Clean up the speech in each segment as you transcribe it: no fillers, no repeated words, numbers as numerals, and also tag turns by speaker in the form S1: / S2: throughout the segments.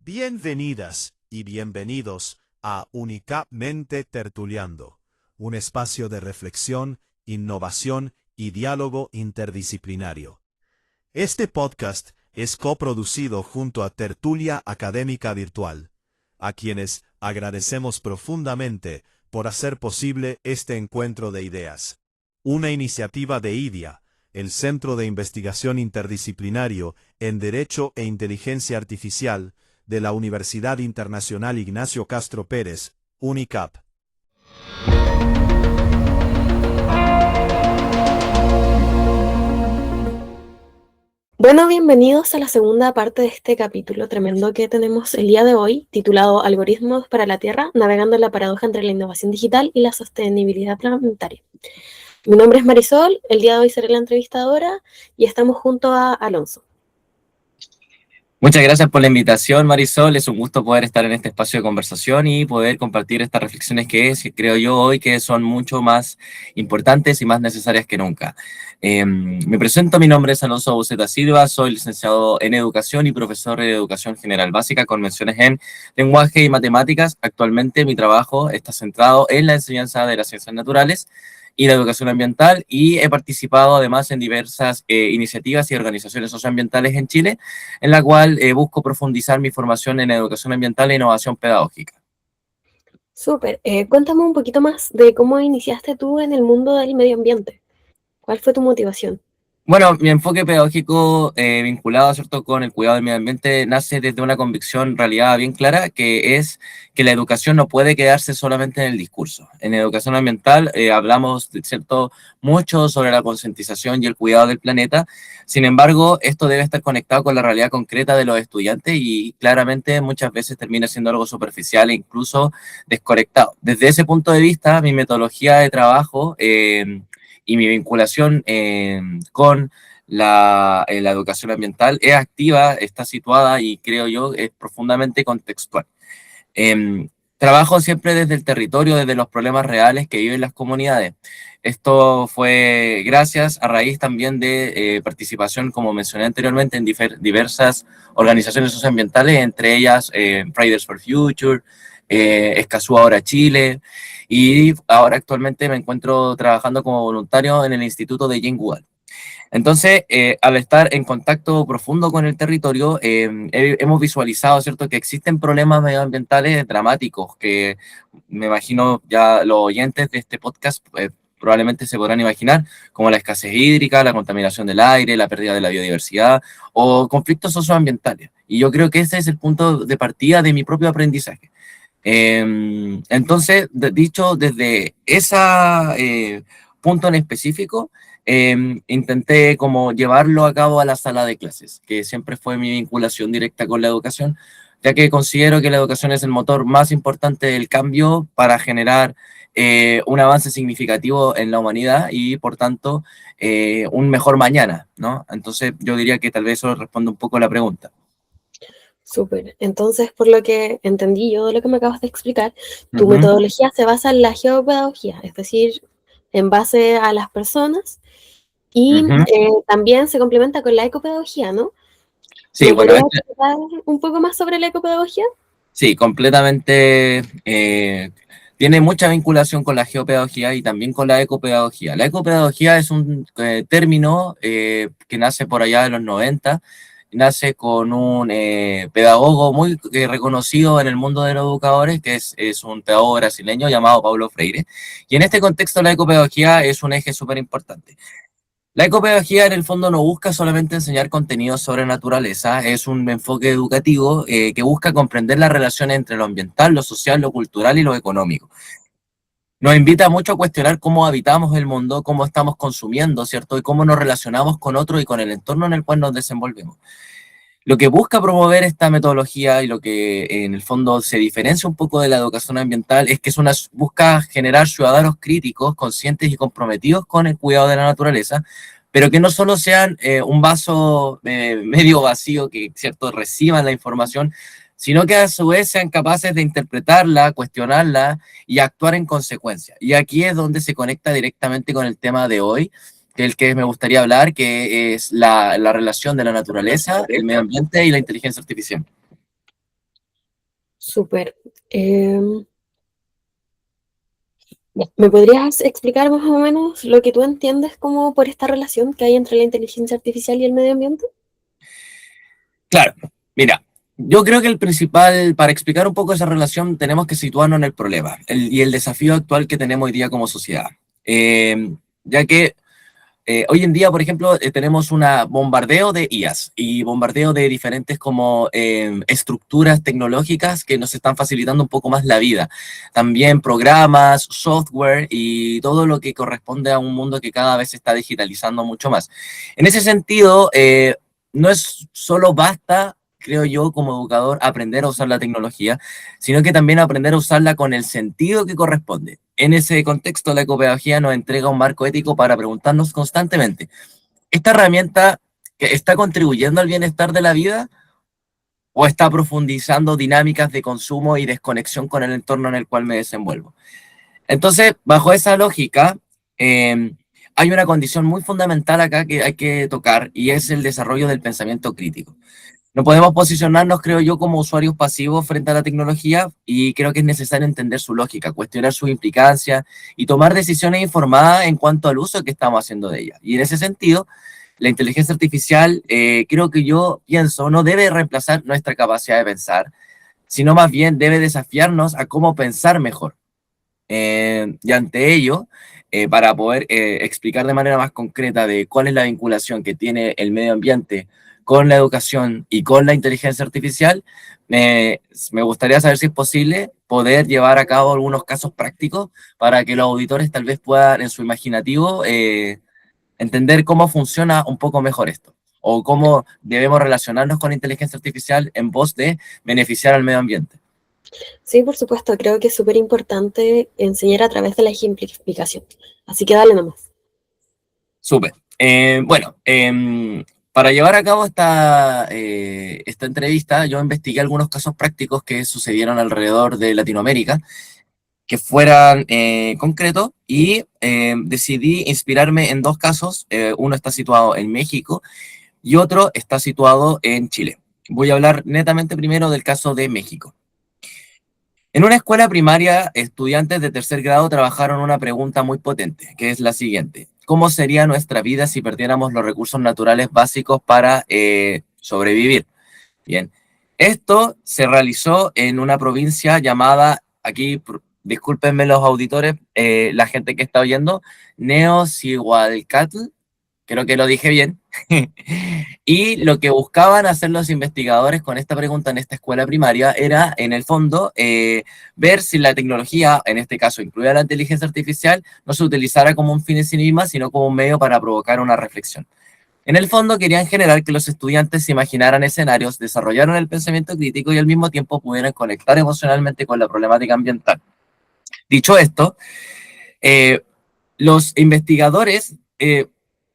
S1: Bienvenidas y bienvenidos a Unicapmente Tertuliando, un espacio de reflexión, innovación y diálogo interdisciplinario. Este podcast es coproducido junto a Tertulia Académica Virtual, a quienes agradecemos profundamente por hacer posible este encuentro de ideas. Una iniciativa de IDIA, el Centro de Investigación Interdisciplinario en Derecho e Inteligencia Artificial, de la Universidad Internacional Ignacio Castro Pérez, UNICAP.
S2: Bueno, bienvenidos a la segunda parte de este capítulo tremendo que tenemos el día de hoy, titulado Algoritmos para la Tierra, navegando en la paradoja entre la innovación digital y la sostenibilidad planetaria. Mi nombre es Marisol, el día de hoy seré la entrevistadora y estamos junto a Alonso.
S3: Muchas gracias por la invitación, Marisol. Es un gusto poder estar en este espacio de conversación y poder compartir estas reflexiones que creo yo hoy que son mucho más importantes y más necesarias que nunca. Me presento, mi nombre es Alonso Buceta Silva, soy licenciado en Educación y profesor de Educación General Básica con menciones en Lenguaje y Matemáticas. Actualmente mi trabajo está centrado en la enseñanza de las ciencias naturales y la educación ambiental, y he participado además en diversas iniciativas y organizaciones socioambientales en Chile, en la cual busco profundizar mi formación en educación ambiental e innovación pedagógica.
S2: Súper, cuéntame un poquito más de cómo iniciaste tú en el mundo del medio ambiente. ¿Cuál fue tu motivación?
S3: Bueno, mi enfoque pedagógico vinculado, ¿cierto?, con el cuidado del medio ambiente nace desde una convicción en realidad bien clara, que es que la educación no puede quedarse solamente en el discurso. En educación ambiental hablamos, ¿cierto?, mucho sobre la concientización y el cuidado del planeta. Sin embargo, esto debe estar conectado con la realidad concreta de los estudiantes y claramente muchas veces termina siendo algo superficial e incluso desconectado. Desde ese punto de vista, mi metodología de trabajo y mi vinculación con la educación ambiental es activa, está situada y creo yo es profundamente contextual. Trabajo siempre desde el territorio, desde los problemas reales que viven las comunidades. Esto fue gracias a raíz también de participación, como mencioné anteriormente, en diversas organizaciones socioambientales, entre ellas Fridays for Future, Escazú Ahora Chile, y ahora actualmente me encuentro trabajando como voluntario en el Instituto de Jane Goodall. Entonces, al estar en contacto profundo con el territorio, hemos visualizado, ¿cierto?, que existen problemas medioambientales dramáticos que me imagino ya los oyentes de este podcast probablemente se podrán imaginar, como la escasez hídrica, la contaminación del aire, la pérdida de la biodiversidad o conflictos socioambientales. Y yo creo que ese es el punto de partida de mi propio aprendizaje. Entonces, dicho desde ese punto en específico, intenté como llevarlo a cabo a la sala de clases, que siempre fue mi vinculación directa con la educación, ya que considero que la educación es el motor más importante del cambio para generar un avance significativo en la humanidad y, por tanto, un mejor mañana, ¿no? Entonces, yo diría que tal vez eso responde un poco a la pregunta.
S2: Súper. Entonces, por lo que entendí yo de lo que me acabas de explicar, tu metodología se basa en la geopedagogía, es decir, en base a las personas, y también se complementa con la ecopedagogía, ¿no?
S3: Sí,
S2: ¿Me
S3: bueno,
S2: podrías explicar un poco más sobre la ecopedagogía?
S3: sí, completamente. Tiene mucha vinculación con la geopedagogía y también con la ecopedagogía. La ecopedagogía es un término que nace por allá de los 90, nace con un pedagogo muy reconocido en el mundo de los educadores, que es un pedagogo brasileño llamado Paulo Freire. Y en este contexto la ecopedagogía es un eje súper importante. La ecopedagogía en el fondo no busca solamente enseñar contenidos sobre naturaleza, es un enfoque educativo que busca comprender la relación entre lo ambiental, lo social, lo cultural y lo económico. Nos invita mucho a cuestionar cómo habitamos el mundo, cómo estamos consumiendo, ¿cierto? Y cómo nos relacionamos con otro y con el entorno en el cual nos desenvolvemos. Lo que busca promover esta metodología y lo que en el fondo se diferencia un poco de la educación ambiental es que busca generar ciudadanos críticos, conscientes y comprometidos con el cuidado de la naturaleza, pero que no solo sean un vaso medio vacío que, ¿cierto?, reciban la información, sino que a su vez sean capaces de interpretarla, cuestionarla y actuar en consecuencia. Y aquí es donde se conecta directamente con el tema de hoy, que es el que me gustaría hablar, que es la relación de la naturaleza, el medio ambiente y la inteligencia artificial.
S2: Súper. ¿Me podrías explicar más o menos lo que tú entiendes como por esta relación que hay entre la inteligencia artificial y el medio ambiente?
S3: Claro, mira, yo creo que el principal, para explicar un poco esa relación, tenemos que situarnos en el problema y el desafío actual que tenemos hoy día como sociedad. Ya que hoy en día, por ejemplo, tenemos un bombardeo de IAs y bombardeo de diferentes como estructuras tecnológicas que nos están facilitando un poco más la vida. También programas, software y todo lo que corresponde a un mundo que cada vez se está digitalizando mucho más. En ese sentido, no es solo basta, creo yo, como educador, aprender a usar la tecnología, sino que también aprender a usarla con el sentido que corresponde. En ese contexto, la ecopedagogía nos entrega un marco ético para preguntarnos constantemente, ¿esta herramienta que está contribuyendo al bienestar de la vida o está profundizando dinámicas de consumo y desconexión con el entorno en el cual me desenvuelvo? Entonces, bajo esa lógica, hay una condición muy fundamental acá que hay que tocar y es el desarrollo del pensamiento crítico. No podemos posicionarnos, creo yo, como usuarios pasivos frente a la tecnología y creo que es necesario entender su lógica, cuestionar sus implicancias y tomar decisiones informadas en cuanto al uso que estamos haciendo de ella. Y en ese sentido, la inteligencia artificial, creo que yo pienso, no debe reemplazar nuestra capacidad de pensar, sino más bien debe desafiarnos a cómo pensar mejor. Y ante ello, para poder explicar de manera más concreta de cuál es la vinculación que tiene el medio ambiente con la educación y con la inteligencia artificial, me gustaría saber si es posible poder llevar a cabo algunos casos prácticos para que los auditores tal vez puedan en su imaginativo entender cómo funciona un poco mejor esto o cómo debemos relacionarnos con inteligencia artificial en pos de beneficiar al medio ambiente.
S2: Sí, por supuesto, creo que es súper importante enseñar a través de la ejemplificación. Así que dale nomás.
S3: Súper. Bueno, para llevar a cabo esta entrevista, yo investigué algunos casos prácticos que sucedieron alrededor de Latinoamérica, que fueran concretos, y decidí inspirarme en dos casos. Uno está situado en México y otro está situado en Chile. Voy a hablar netamente primero del caso de México. En una escuela primaria, estudiantes de tercer grado trabajaron una pregunta muy potente, que es la siguiente: ¿cómo sería nuestra vida si perdiéramos los recursos naturales básicos para sobrevivir? Bien, esto se realizó en una provincia llamada, aquí, discúlpenme los auditores, la gente que está oyendo, Neocihualcatl, creo que lo dije bien. Y lo que buscaban hacer los investigadores con esta pregunta en esta escuela primaria era, en el fondo, ver si la tecnología, en este caso incluida la inteligencia artificial, no se utilizara como un fin en sí misma, sino como un medio para provocar una reflexión. En el fondo querían generar que los estudiantes se imaginaran escenarios, desarrollaran el pensamiento crítico y al mismo tiempo pudieran conectar emocionalmente con la problemática ambiental. Dicho esto, eh, los investigadores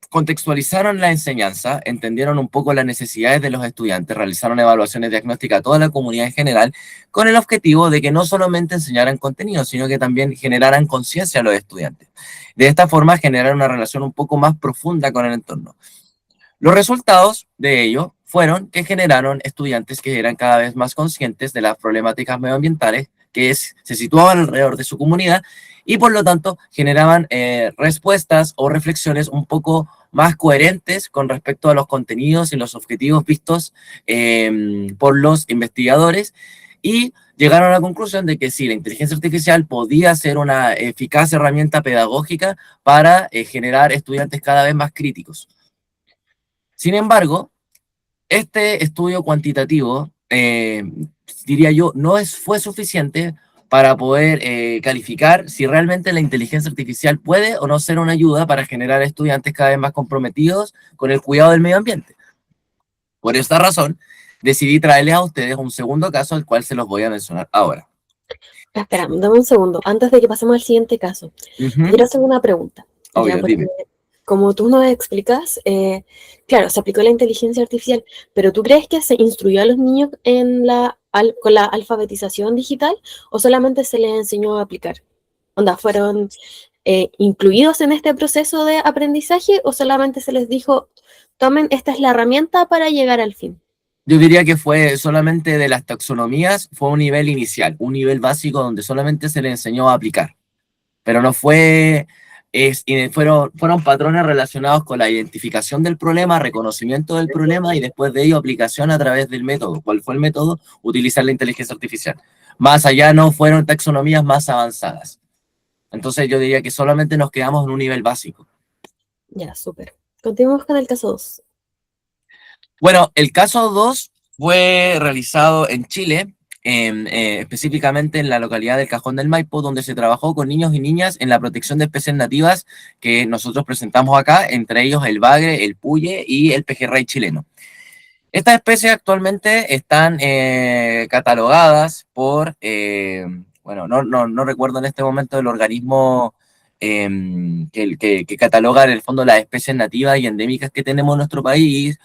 S3: contextualizaron la enseñanza, entendieron un poco las necesidades de los estudiantes, realizaron evaluaciones diagnósticas a toda la comunidad en general, con el objetivo de que no solamente enseñaran contenido, sino que también generaran conciencia a los estudiantes. De esta forma, generar una relación un poco más profunda con el entorno. Los resultados de ello fueron que generaron estudiantes que eran cada vez más conscientes de las problemáticas medioambientales se situaban alrededor de su comunidad y por lo tanto generaban respuestas o reflexiones un poco más coherentes con respecto a los contenidos y los objetivos vistos por los investigadores, y llegaron a la conclusión de que sí, la inteligencia artificial podía ser una eficaz herramienta pedagógica para generar estudiantes cada vez más críticos. Sin embargo, este estudio cuantitativo, diría yo, fue suficiente para poder calificar si realmente la inteligencia artificial puede o no ser una ayuda para generar estudiantes cada vez más comprometidos con el cuidado del medio ambiente. Por esta razón, decidí traerles a ustedes un segundo caso, el cual se los voy a mencionar ahora.
S2: Espera, dame un segundo. Antes de que pasemos al siguiente caso, te quiero hacer una pregunta. Ya,
S3: Obvio,
S2: porque
S3: dime.
S2: como tú nos explicas, claro, se aplicó la inteligencia artificial, pero ¿tú crees que se instruyó a los niños con la alfabetización digital o solamente se les enseñó a aplicar? Onda, ¿fueron incluidos en este proceso de aprendizaje o solamente se les dijo, tomen, esta es la herramienta para llegar al fin?
S3: Yo diría que fue solamente de las taxonomías, fue un nivel inicial, un nivel básico donde solamente se le enseñó a aplicar, pero no fue, fueron patrones relacionados con la identificación del problema, reconocimiento del problema y después de ello aplicación a través del método. ¿Cuál fue el método? Utilizar la inteligencia artificial. Más allá no fueron taxonomías más avanzadas. Entonces yo diría que solamente nos quedamos en un nivel básico.
S2: Ya, súper. Continuamos con el caso 2.
S3: Bueno, el caso 2 fue realizado en Chile, específicamente en la localidad del Cajón del Maipo, donde se trabajó con niños y niñas en la protección de especies nativas que nosotros presentamos acá, entre ellos el bagre, el puye y el pejerrey chileno. Estas especies actualmente están catalogadas por, bueno, no recuerdo en este momento el organismo que cataloga en el fondo las especies nativas y endémicas que tenemos en nuestro país,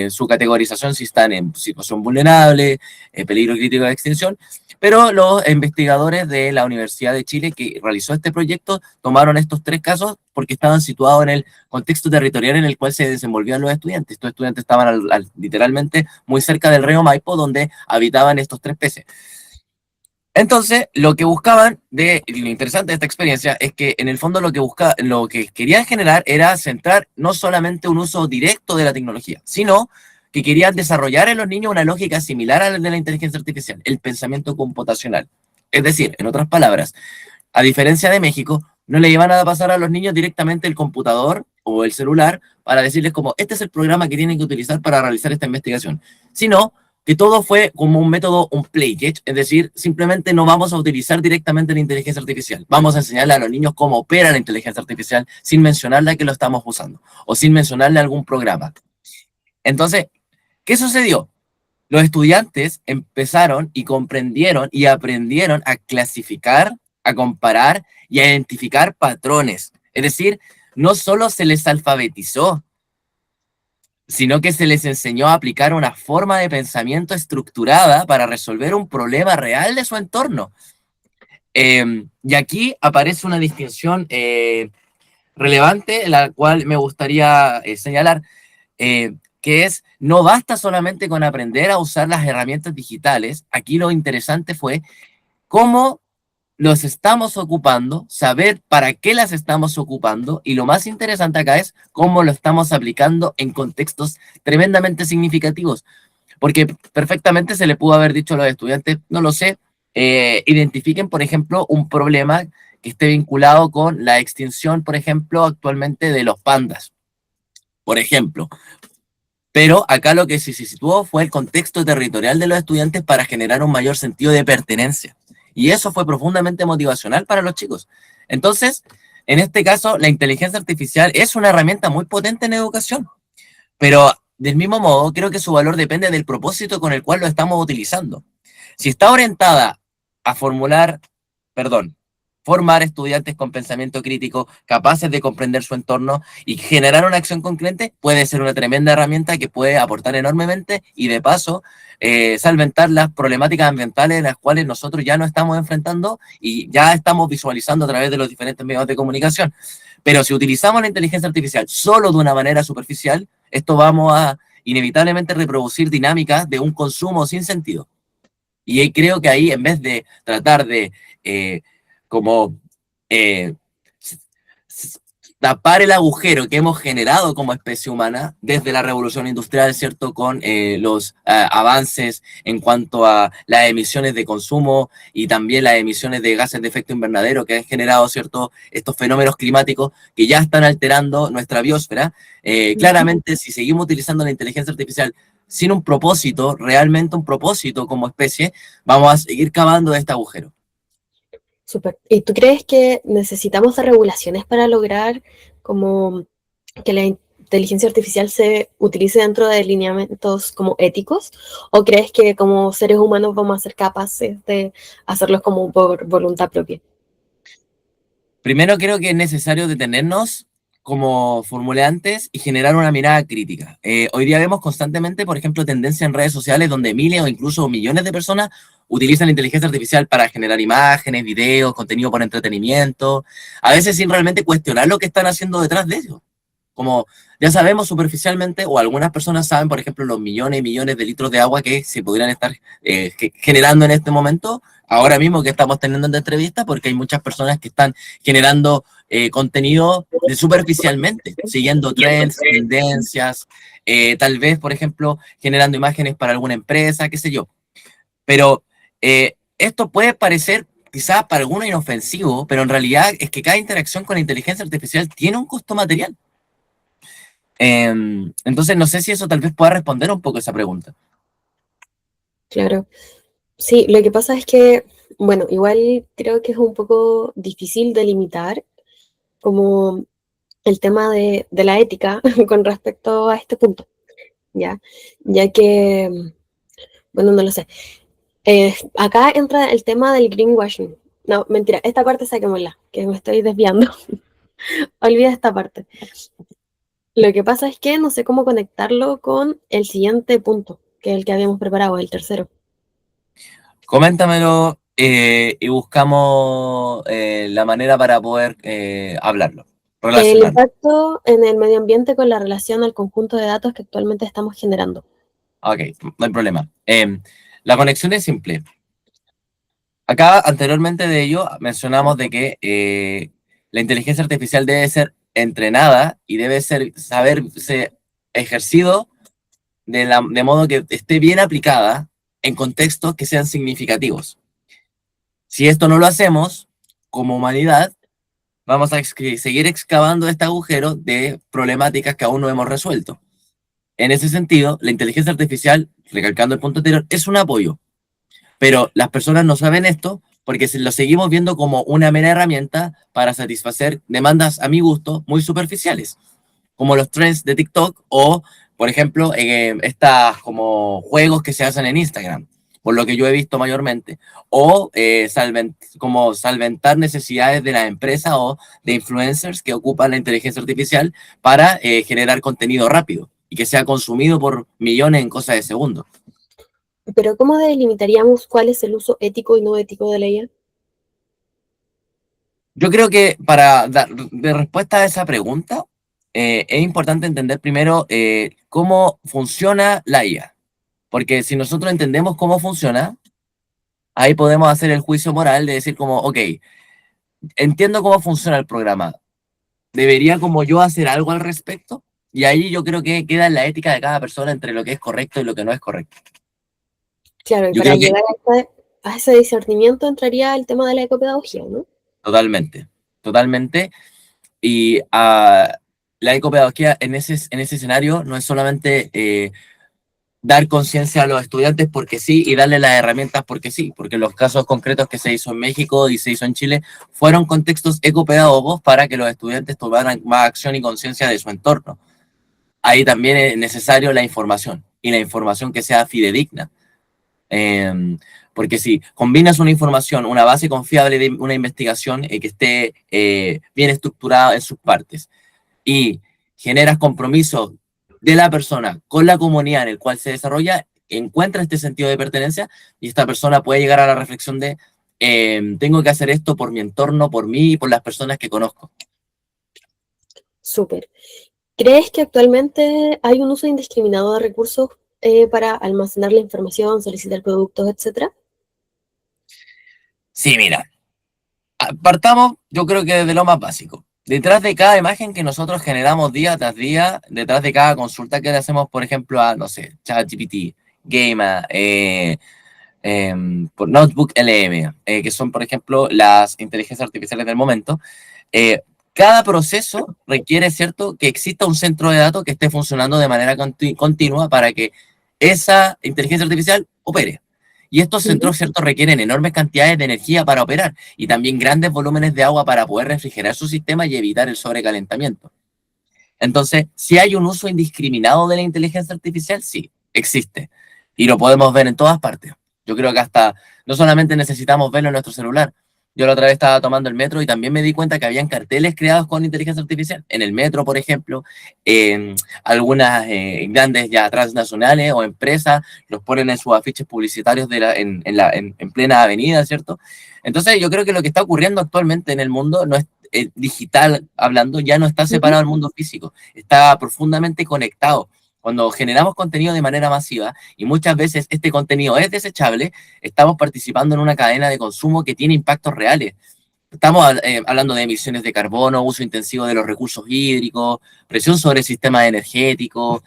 S3: su categorización si están en situación vulnerable, peligro crítico de extinción, pero los investigadores de la Universidad de Chile que realizó este proyecto tomaron estos 3 casos porque estaban situados en el contexto territorial en el cual se desenvolvían los estudiantes. Estos estudiantes estaban literalmente muy cerca del río Maipo, donde habitaban estos 3 peces. Entonces, lo que buscaban, y lo interesante de esta experiencia, es que en el fondo lo que querían generar era centrar no solamente un uso directo de la tecnología, sino que querían desarrollar en los niños una lógica similar a la de la inteligencia artificial, el pensamiento computacional. Es decir, en otras palabras, a diferencia de México, no le iban a pasar a los niños directamente el computador o el celular para decirles como, este es el programa que tienen que utilizar para realizar esta investigación, sino que todo fue como un método, un playgate, es decir, simplemente no vamos a utilizar directamente la inteligencia artificial, vamos a enseñarle a los niños cómo opera la inteligencia artificial sin mencionarle que lo estamos usando o sin mencionarle algún programa. Entonces, ¿qué sucedió? Los estudiantes empezaron y comprendieron y aprendieron a clasificar, a comparar y a identificar patrones. Es decir, no solo se les alfabetizó, sino que se les enseñó a aplicar una forma de pensamiento estructurada para resolver un problema real de su entorno. Y aquí aparece una distinción relevante, la cual me gustaría señalar, que es, no basta solamente con aprender a usar las herramientas digitales, aquí lo interesante fue cómo los estamos ocupando, saber para qué las estamos ocupando, y lo más interesante acá es cómo lo estamos aplicando en contextos tremendamente significativos, porque perfectamente se le pudo haber dicho a los estudiantes, no lo sé, identifiquen, por ejemplo, un problema que esté vinculado con la extinción, por ejemplo, actualmente de los pandas, por ejemplo. Pero acá lo que se situó fue el contexto territorial de los estudiantes para generar un mayor sentido de pertenencia. Y eso fue profundamente motivacional para los chicos. Entonces, en este caso, la inteligencia artificial es una herramienta muy potente en educación, pero del mismo modo, creo que su valor depende del propósito con el cual lo estamos utilizando. Si está orientada a formar estudiantes con pensamiento crítico, capaces de comprender su entorno y generar una acción concreta, puede ser una tremenda herramienta que puede aportar enormemente y de paso solventar las problemáticas ambientales en las cuales nosotros ya no estamos enfrentando y ya estamos visualizando a través de los diferentes medios de comunicación. Pero si utilizamos la inteligencia artificial solo de una manera superficial, esto vamos a inevitablemente reproducir dinámicas de un consumo sin sentido. Y creo que ahí, en vez de tratar de como eh, tapar el agujero que hemos generado como especie humana desde la revolución industrial, ¿cierto? Con los avances en cuanto a las emisiones de consumo y también las emisiones de gases de efecto invernadero que han generado, ¿cierto? Estos fenómenos climáticos que ya están alterando nuestra biosfera. Claramente, si seguimos utilizando la inteligencia artificial sin un propósito, realmente un propósito como especie, vamos a seguir cavando este agujero.
S2: Súper. ¿Y tú crees que necesitamos de regulaciones para lograr como que la inteligencia artificial se utilice dentro de lineamientos como éticos? ¿O crees que como seres humanos vamos a ser capaces de hacerlos como por voluntad propia?
S3: Primero creo que es necesario detenernos como formulantes y generar una mirada crítica. Hoy día vemos constantemente, por ejemplo, tendencia en redes sociales donde miles o incluso millones de personas utilizan la inteligencia artificial para generar imágenes, videos, contenido por entretenimiento, a veces sin realmente cuestionar lo que están haciendo detrás de ello. Como ya sabemos superficialmente, o algunas personas saben, por ejemplo, los millones y millones de litros de agua que se podrían estar generando en este momento, ahora mismo que estamos teniendo esta entrevista, porque hay muchas personas que están generando contenido superficialmente, siguiendo trends, tendencias, tal vez, por ejemplo, generando imágenes para alguna empresa, qué sé yo. Pero esto puede parecer quizás para algunos inofensivo, pero en realidad es que cada interacción con la inteligencia artificial tiene un costo material. Entonces, no sé si eso tal vez pueda responder un poco esa pregunta.
S2: Claro. Sí, lo que pasa es que, bueno, igual creo que es un poco difícil delimitar como el tema de la ética con respecto a este punto, ¿ya? Ya que, bueno, no lo sé. Acá entra el tema del greenwashing. No, mentira, esta parte saquémosla, que me estoy desviando. Olvida esta parte. Lo que pasa es que no sé cómo conectarlo con el siguiente punto, que es el que habíamos preparado, el tercero.
S3: Coméntamelo y buscamos la manera para poder hablarlo,
S2: El
S3: relacionarlo.
S2: impacto en el medio ambiente con la relación al conjunto de datos que actualmente estamos generando.
S3: Ok, no hay problema. La conexión es simple. Acá, anteriormente de ello, mencionamos de que la inteligencia artificial debe ser entrenada y debe saberse ejercido de modo que esté bien aplicada en contextos que sean significativos. Si esto no lo hacemos, como humanidad, vamos a seguir excavando este agujero de problemáticas que aún no hemos resuelto. En ese sentido, la inteligencia artificial, recalcando el punto anterior, es un apoyo. Pero las personas no saben esto porque lo seguimos viendo como una mera herramienta para satisfacer demandas, a mi gusto, muy superficiales, como los trends de TikTok o, por ejemplo, estas como juegos que se hacen en Instagram, por lo que yo he visto mayormente, o como solventar necesidades de la empresa o de influencers que ocupan la inteligencia artificial para generar contenido rápido y que sea consumido por millones en cosas de segundos.
S2: Pero ¿cómo delimitaríamos cuál es el uso ético y no ético de la IA?
S3: Yo creo que para dar de respuesta a esa pregunta, es importante entender primero cómo funciona la IA. Porque si nosotros entendemos cómo funciona, ahí podemos hacer el juicio moral de decir como, ok, entiendo cómo funciona el programa. ¿Debería como yo hacer algo al respecto? Y ahí yo creo que queda en la ética de cada persona entre lo que es correcto y lo que no es correcto.
S2: Claro, y
S3: Yo
S2: para
S3: creo que
S2: llegar a ese discernimiento entraría el tema de la ecopedagogía, ¿no?
S3: totalmente, totalmente. Y la ecopedagogía en ese escenario no es solamente dar conciencia a los estudiantes porque sí y darle las herramientas porque sí, porque los casos concretos que se hizo en México y se hizo en Chile fueron contextos ecopedagogos para que los estudiantes tomaran más acción y conciencia de su entorno. Ahí también es necesario la información y la información que sea fidedigna. Porque si combinas una información, una base confiable de una investigación que esté bien estructurada en sus partes y generas compromiso de la persona con la comunidad en el cual se desarrolla, encuentra este sentido de pertenencia y esta persona puede llegar a la reflexión de tengo que hacer esto por mi entorno, por mí y por las personas que conozco.
S2: Súper. ¿Crees que actualmente hay un uso indiscriminado de recursos para almacenar la información, solicitar productos, etcétera?
S3: Sí, mira, partamos yo creo que desde lo más básico. Detrás de cada imagen que nosotros generamos día tras día, detrás de cada consulta que le hacemos, por ejemplo, a, no sé, ChatGPT, Gamma, por Notebook LM, que son, por ejemplo, las inteligencias artificiales del momento, eh, cada proceso requiere, ¿cierto?, que exista un centro de datos que esté funcionando de manera continua para que esa inteligencia artificial opere. Y estos centros, ¿cierto?, requieren enormes cantidades de energía para operar y también grandes volúmenes de agua para poder refrigerar su sistema y evitar el sobrecalentamiento. Entonces, si hay un uso indiscriminado de la inteligencia artificial, sí, existe. Y lo podemos ver en todas partes. Yo creo que hasta no solamente necesitamos verlo en nuestro celular. Yo la otra vez estaba tomando el metro y también me di cuenta que habían carteles creados con inteligencia artificial. En el metro, por ejemplo, algunas grandes ya transnacionales o empresas los ponen en sus afiches publicitarios en plena avenida, ¿cierto? Entonces yo creo que lo que está ocurriendo actualmente en el mundo no es digital hablando, ya no está separado del mundo físico, está profundamente conectado. Cuando generamos contenido de manera masiva y muchas veces este contenido es desechable, estamos participando en una cadena de consumo que tiene impactos reales. Estamos hablando de emisiones de carbono, uso intensivo de los recursos hídricos, presión sobre el sistema energético.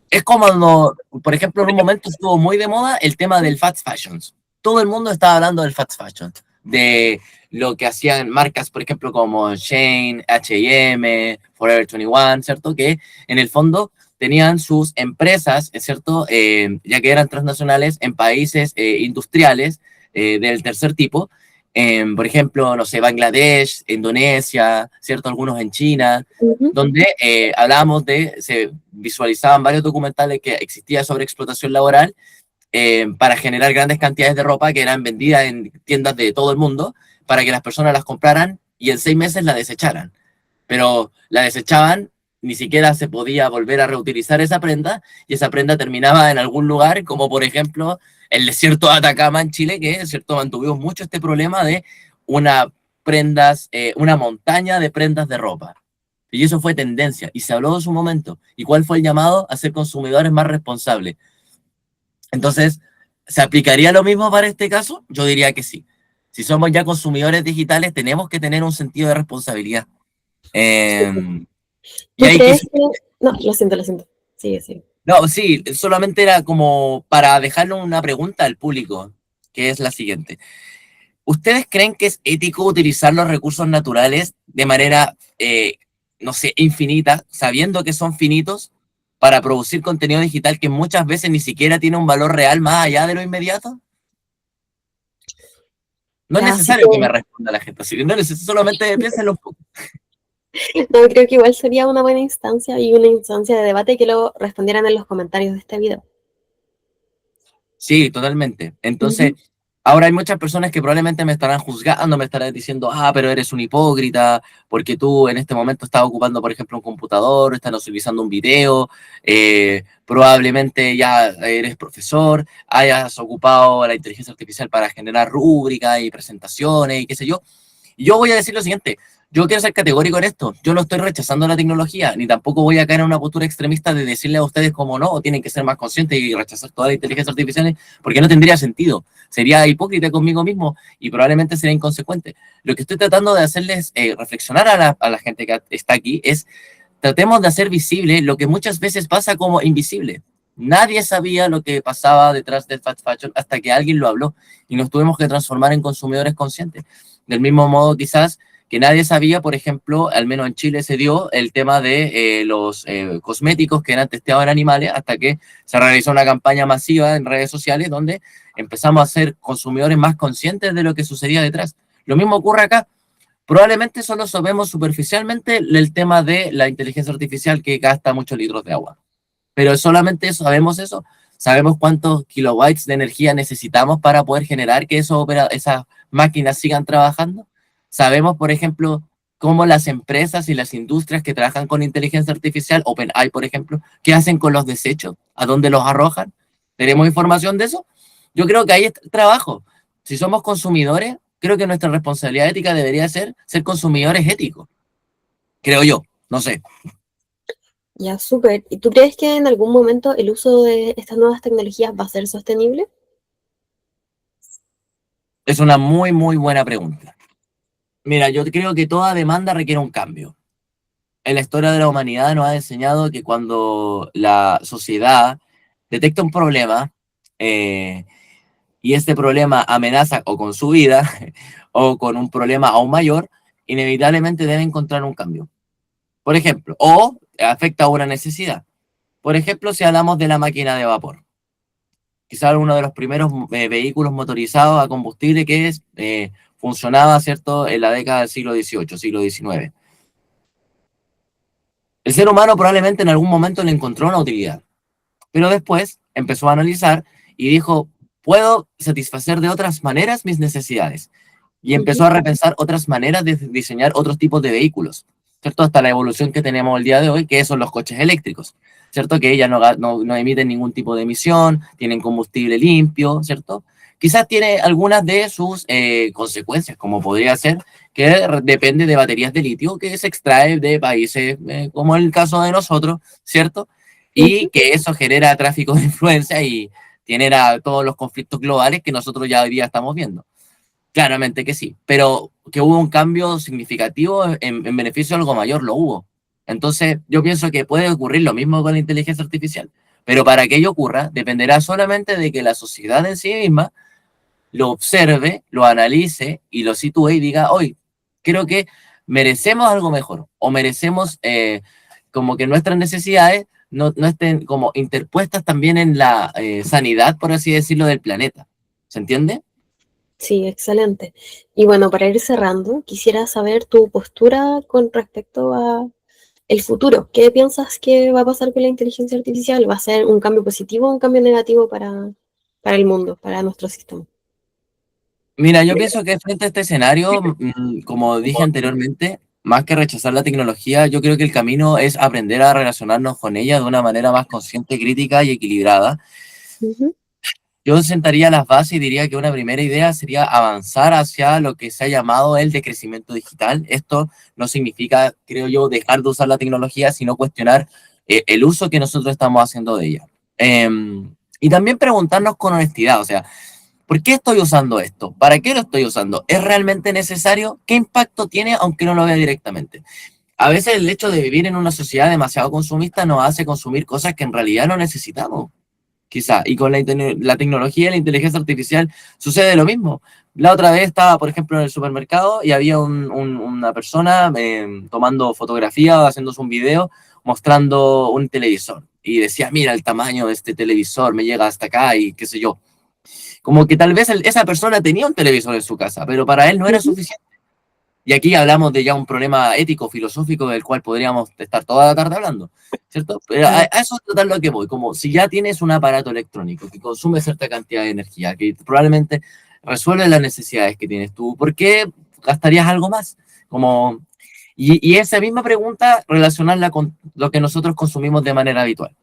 S3: Es como cuando, por ejemplo, en un momento estuvo muy de moda el tema del fast fashion. Todo el mundo estaba hablando del fast fashion, de lo que hacían marcas, por ejemplo, como Shane, H&M, Forever 21, ¿cierto? Que en el fondo tenían sus empresas, ¿cierto? Ya que eran transnacionales en países industriales del tercer tipo, por ejemplo, no sé, Bangladesh, Indonesia, ¿cierto? Algunos en China, donde hablábamos se visualizaban varios documentales que existía sobre explotación laboral para generar grandes cantidades de ropa que eran vendidas en tiendas de todo el mundo para que las personas las compraran y en 6 meses la desecharan. Pero la desechaban, ni siquiera se podía volver a reutilizar esa prenda y esa prenda terminaba en algún lugar, como por ejemplo el desierto de Atacama en Chile, que cierto mantuvimos mucho este problema de una montaña de prendas de ropa. Y eso fue tendencia y se habló en su momento. ¿Y cuál fue el llamado? A ser consumidores más responsables. Entonces, ¿se aplicaría lo mismo para este caso? Yo diría que sí. Si somos ya consumidores digitales, tenemos que tener un sentido de responsabilidad.
S2: ¿Tú crees que...? No, lo siento. Sigue, sigue.
S3: No, sí, solamente era como para dejarle una pregunta al público, que es la siguiente. ¿Ustedes creen que es ético utilizar los recursos naturales de manera, no sé, infinita, sabiendo que son finitos, para producir contenido digital que muchas veces ni siquiera tiene un valor real más allá de lo inmediato? No es necesario que me responda la gente, así que no solamente piénsenlo un poco.
S2: No, creo que igual sería una buena instancia y una instancia de debate que lo respondieran en los comentarios de este video.
S3: Sí, totalmente. Entonces, ahora hay muchas personas que probablemente me estarán juzgando, me estarán diciendo, pero eres un hipócrita, porque tú en este momento estás ocupando, por ejemplo, un computador, estás utilizando un video, probablemente ya eres profesor, hayas ocupado la inteligencia artificial para generar rúbricas y presentaciones y qué sé yo. Y yo voy a decir lo siguiente, yo quiero ser categórico en esto, yo no estoy rechazando la tecnología, ni tampoco voy a caer en una postura extremista de decirle a ustedes como no, tienen que ser más conscientes y rechazar toda la inteligencia artificial, porque no tendría sentido, sería hipócrita conmigo mismo y probablemente sería inconsecuente. Lo que estoy tratando de hacerles reflexionar a la gente que está aquí es, tratemos de hacer visible lo que muchas veces pasa como invisible. Nadie sabía lo que pasaba detrás del fast fashion hasta que alguien lo habló y nos tuvimos que transformar en consumidores conscientes. Del mismo modo, quizás, que nadie sabía, por ejemplo, al menos en Chile se dio el tema de los cosméticos que eran testeados en animales hasta que se realizó una campaña masiva en redes sociales donde empezamos a ser consumidores más conscientes de lo que sucedía detrás. Lo mismo ocurre acá. Probablemente solo sabemos superficialmente el tema de la inteligencia artificial que gasta muchos litros de agua. Pero solamente sabemos eso. Sabemos cuántos kilobytes de energía necesitamos para poder generar que esas máquinas sigan trabajando. Sabemos, por ejemplo, cómo las empresas y las industrias que trabajan con inteligencia artificial, OpenAI, por ejemplo, qué hacen con los desechos, a dónde los arrojan. ¿Tenemos información de eso? Yo creo que ahí está el trabajo. Si somos consumidores, creo que nuestra responsabilidad ética debería ser consumidores éticos. Creo yo, no sé.
S2: Ya, súper. ¿Y tú crees que en algún momento el uso de estas nuevas tecnologías va a ser sostenible?
S3: Es una muy, muy buena pregunta. Mira, yo creo que toda demanda requiere un cambio. En la historia de la humanidad nos ha enseñado que cuando la sociedad detecta un problema y este problema amenaza o con su vida o con un problema aún mayor, inevitablemente debe encontrar un cambio. Por ejemplo, o afecta a una necesidad. Por ejemplo, si hablamos de la máquina de vapor. Quizás uno de los primeros vehículos motorizados a combustible que funcionaba, ¿cierto?, en la década del siglo XVIII, siglo XIX. El ser humano probablemente en algún momento le encontró una utilidad, pero después empezó a analizar y dijo, puedo satisfacer de otras maneras mis necesidades. Y empezó a repensar otras maneras de diseñar otros tipos de vehículos, ¿cierto? Hasta la evolución que tenemos el día de hoy, que son los coches eléctricos, ¿cierto? Que ya no emiten ningún tipo de emisión, tienen combustible limpio, ¿cierto? quizás tiene algunas de sus consecuencias, como podría ser que depende de baterías de litio que se extrae de países como el caso de nosotros, ¿cierto? Y que eso genera tráfico de influencia y genera todos los conflictos globales que nosotros ya hoy día estamos viendo. Claramente que sí, pero que hubo un cambio significativo en beneficio de algo mayor, lo hubo. Entonces, yo pienso que puede ocurrir lo mismo con la inteligencia artificial, pero para que ello ocurra, dependerá solamente de que la sociedad en sí misma lo observe, lo analice y lo sitúe y diga, hoy creo que merecemos algo mejor o merecemos como que nuestras necesidades no estén como interpuestas también en la sanidad, por así decirlo, del planeta. ¿Se entiende?
S2: Sí, excelente. Y bueno, para ir cerrando, quisiera saber tu postura con respecto a el futuro. ¿Qué piensas que va a pasar con la inteligencia artificial? ¿Va a ser un cambio positivo o un cambio negativo para el mundo, para nuestro sistema?
S3: Mira, yo pienso que frente a este escenario, como dije anteriormente, más que rechazar la tecnología, yo creo que el camino es aprender a relacionarnos con ella de una manera más consciente, crítica y equilibrada.
S2: Ujú.
S3: Yo sentaría las bases y diría que una primera idea sería avanzar hacia lo que se ha llamado el decrecimiento digital. Esto no significa, creo yo, dejar de usar la tecnología, sino cuestionar el uso que nosotros estamos haciendo de ella. Y también preguntarnos con honestidad, o sea, ¿por qué estoy usando esto? ¿Para qué lo estoy usando? ¿Es realmente necesario? ¿Qué impacto tiene aunque no lo vea directamente? A veces el hecho de vivir en una sociedad demasiado consumista nos hace consumir cosas que en realidad no necesitamos, quizá. Y con la tecnología y la inteligencia artificial sucede lo mismo. La otra vez estaba, por ejemplo, en el supermercado y había una persona tomando fotografía o haciéndose un video mostrando un televisor. Y decía, mira el tamaño de este televisor, me llega hasta acá y qué sé yo. Como que tal vez esa persona tenía un televisor en su casa, pero para él no era
S2: Ujú.
S3: suficiente. Y aquí hablamos de ya un problema ético, filosófico, del cual podríamos estar toda la tarde hablando, ¿cierto? Pero a
S2: Claro.
S3: eso es total lo que voy, como si ya tienes un aparato electrónico que consume cierta cantidad de energía, que probablemente resuelve las necesidades que tienes tú, ¿por qué gastarías algo más? Como, y esa misma pregunta relacionarla con lo que nosotros consumimos de manera habitual.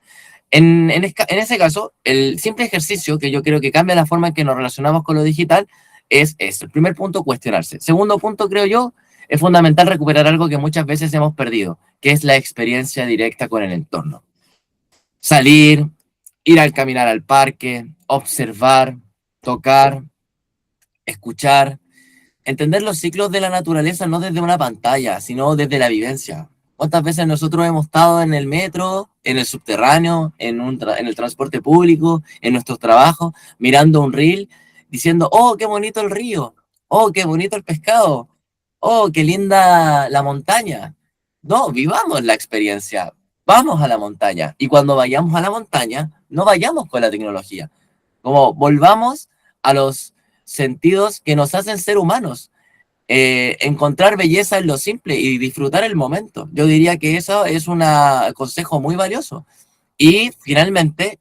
S3: En ese caso, el simple ejercicio que yo creo que cambia la forma en que nos relacionamos con lo digital es eso. El primer punto, cuestionarse. Segundo punto, creo yo, es fundamental recuperar algo que muchas veces hemos perdido, que es la experiencia directa con el entorno. Salir, ir al caminar al parque, observar, tocar, escuchar, entender los ciclos de la naturaleza no desde una pantalla, sino desde la vivencia. ¿Cuántas veces nosotros hemos estado en el metro, en el subterráneo, en el transporte público, en nuestros trabajos, mirando un reel, diciendo, oh, qué bonito el río, oh, qué bonito el pescado, oh, qué linda la montaña? No, vivamos la experiencia, vamos a la montaña. Y cuando vayamos a la montaña, no vayamos con la tecnología, como volvamos a los sentidos que nos hacen ser humanos, encontrar belleza en lo simple y disfrutar el momento. Yo diría que eso es un consejo muy valioso. Y finalmente,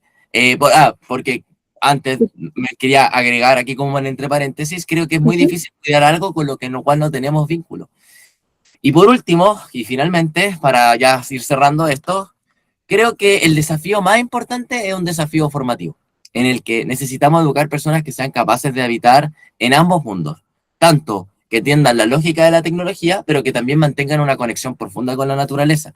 S3: porque antes me quería agregar aquí como en entre paréntesis, creo que es muy
S2: Ujú.
S3: difícil cuidar algo con lo que no, cual no tenemos vínculo. Y por último, y finalmente, para ya ir cerrando esto, creo que el desafío más importante es un desafío formativo, en el que necesitamos educar personas que sean capaces de habitar en ambos mundos, tanto que entiendan la lógica de la tecnología, pero que también mantengan una conexión profunda con la naturaleza.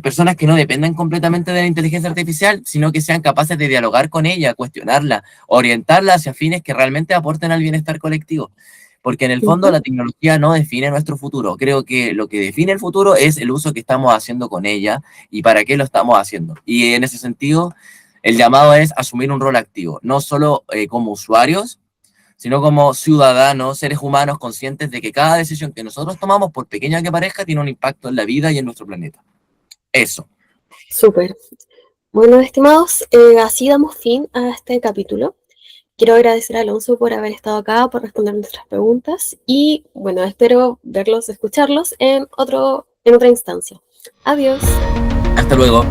S3: Personas que no dependan completamente de la inteligencia artificial, sino que sean capaces de dialogar con ella, cuestionarla, orientarla hacia fines que realmente aporten al bienestar colectivo. Porque en el fondo
S2: Ujú.
S3: la tecnología no define nuestro futuro. Creo que lo que define el futuro es el uso que estamos haciendo con ella y para qué lo estamos haciendo. Y en ese sentido, el llamado es asumir un rol activo, no solo como usuarios, sino como ciudadanos, seres humanos conscientes de que cada decisión que nosotros tomamos, por pequeña que parezca, tiene un impacto en la vida y en nuestro planeta. Eso.
S2: Súper. Bueno, estimados, así damos fin a este capítulo. Quiero agradecer a Alonso por haber estado acá, por responder nuestras preguntas y bueno, espero verlos, escucharlos en otra instancia. Adiós.
S3: Hasta luego.